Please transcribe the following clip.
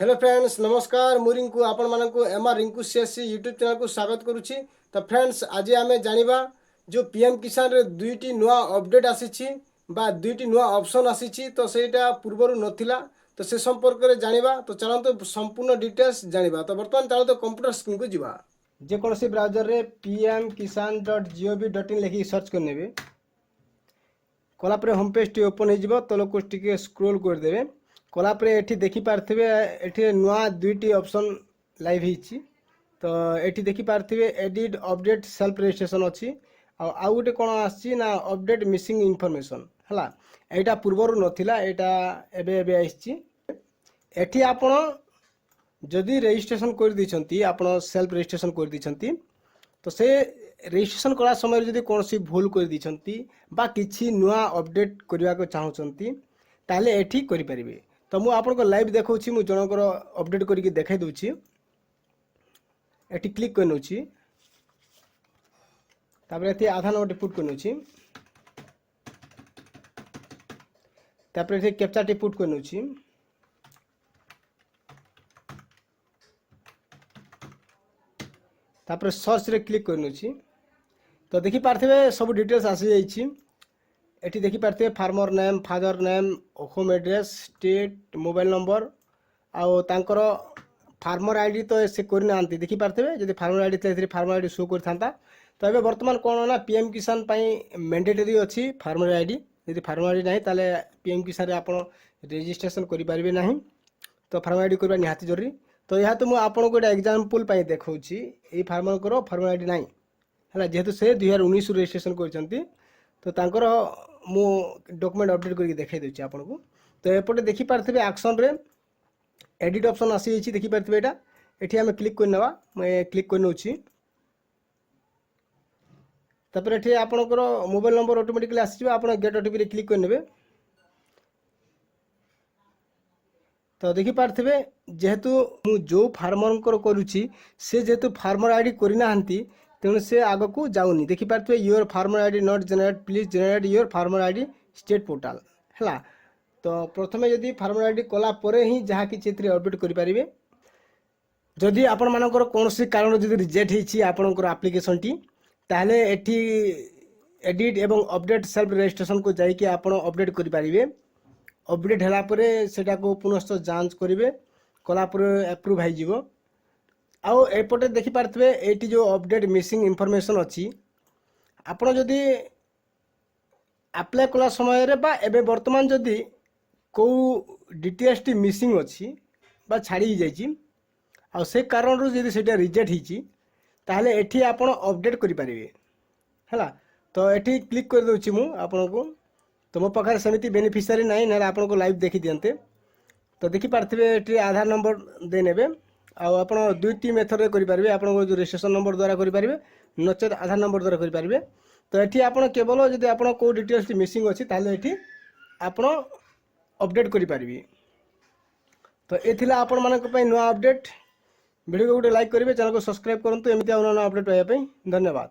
Hello friends नमस्कार मु रिंकू आपण मानक M R Rinku CSC YouTube channel को स्वागत करुच्ची। तो फ्रेंड्स आज आम जानिबा जो पीएम किसान रे दुईटी नुआ अपडेट आसीछि बा दुईटी नुआ ऑप्शन आसीछि तो सेटा पूर्वरु नथिला तो से संपर्क रे जानिबा। तो चलंतो संपूर्ण डिटेल्स जानिबा। तो वर्तमान चलंतो कंप्यूटर स्क्रीन को जिबा। जे कोनोसी ब्राउजर रे pmkisan.gov.in लिखि सर्च करनेबे कला पर होम पेज टी ओपन हो जिवो तो लोक टिके स्क्रॉल कर देबे। कलापर ये देखिपारे ये नुआ दुईटी ऑप्शन लाइव होती तो ये देखिपारे एडिट अपडेट सेल्फ रजिस्ट्रेशन अच्छी आउ गोटे कौन आना अपडेट मिसिंग इनफॉरमेशन है यहाँ पूर्वर नाला यहाँ एटी आपण जदि रजिस्ट्रेशन कर देछंती आपण सेल्फ रजिस्ट्रेशन कर देछंती तो से रजिस्ट्रेशन करा समय जदि कौन सी भूल कर देछंती बा किछि नुआ अपडेट करबा को चाहउछंती ताले एठी करि परिबे। तो मु आपन को लाइव देखौछि मु जनकर अपडेट करिके देखाइ दउछि। एठी क्लिक करनउछि तापर एठी आधार नंबर पुट करनउछि तापर एठी कैप्चा टी पुट करनउछि तापर सर्च रे क्लिक करनउछि तो देखि पारथिबे सब डिटेल्स आसी जाइछि। एठी देखि पारथिबे farmer name father name home address state mobile number आउ तांकर फार्मर आईडी तो से करना आंती देखि पारथिबे जदि फार्मर आईडी थले फार्मर आईडी शो करथांता तो एबे वर्तमान कोन ना पीएम किसान पई मैंडेटरी अछि फार्मर आईडी जदि फार्मर आईडी नाही ताले पीएम किसान रे आपण रजिस्ट्रेशन करि पारिबे नाही तो फार्मर आईडी करबा निहाती जरूरी। तो यहाँ तो मु आपण को एग्जांपल पई देखौछि ए फार्मर को फार्मर आईडी नाही हला जेहेतु से 2019 रजिस्ट्रेशन करचंती तो तांकर मु डॉक्यूमेंट अपडेट करके देखाई देछि आपन को। तो एपटे देखि पारथिबे एक्शन रे एडिट ऑप्शन आसी छि देखि पारथिबे एटा एठी हम क्लिक करनवा मैं क्लिक करनउछि तापर एठी आपनकर मोबाइल नंबर ऑटोमेटिकली आसी जिवो आपन गेट ओटीपी रे क्लिक करनेबे। तो देखि पारथिबे जेहेतु मु जो फार्मर को करूछि से जेहेतु फार्मर आईडी करिना हंती तेणु से आग को जाऊनी देखि पारथिबे your farmer ID not generate please generate your farmer ID state portal है। तो प्रथमे यदि फार्मर आईडी कला परे ही जहाँ कि चित्र अपडेट करि परिबे जदि आपण मानकर कोनोसी कारण जदि रिजेक्ट हिची आपनकर एप्लीकेशन टी ताले एठी एडिट एवं अपडेट सेल्फ रजिस्ट्रेशन को जाई कि आपण अपडेट करि परिबे। अपडेट हला परे सेटा को पुनश्च जांच करिवे कला परे अप्रूव हो जिवो। आउ एपटे देखि पारथिबे एटी जो अपडेट मिसिंग इनफॉरमेशन अछि आपण जदि अप्लाई कला समय रे बा एबे वर्तमान जदि को डिटेल्स टी मिसिंग अछि बा छाड़ी जाइछि आ से कारण रो जदि सेटा रिजेक्ट हिछि ताहले एठी आपण अपडेट करि परिबे हला। तो एठी क्लिक कर दोछि मु आपण को तो मो पाखरे समिति बेनिफिशियरी नाही ना आपण को लाइव देखि दियंते तो देखि पारथिबे एठी आधार नंबर दे नेबे आ आपण दुईटी मेथड रे करि परिबे आपण जो रजिस्ट्रेशन नंबर द्वारा करि परिबे नचेत आधार नंबर द्वारा करि परिबे। तो एठी आपण केवल जदि आपण को डिटेल्स मिसिंग अछि ताले एठी आपण अपडेट करि परिबे। तो एथिला आपण मानक पई नुआ अपडेट वीडियो को लाइक करिवे चैनल को सब्सक्राइब करंतु एमिति आउना अपडेट पाइबा पई धन्यवाद।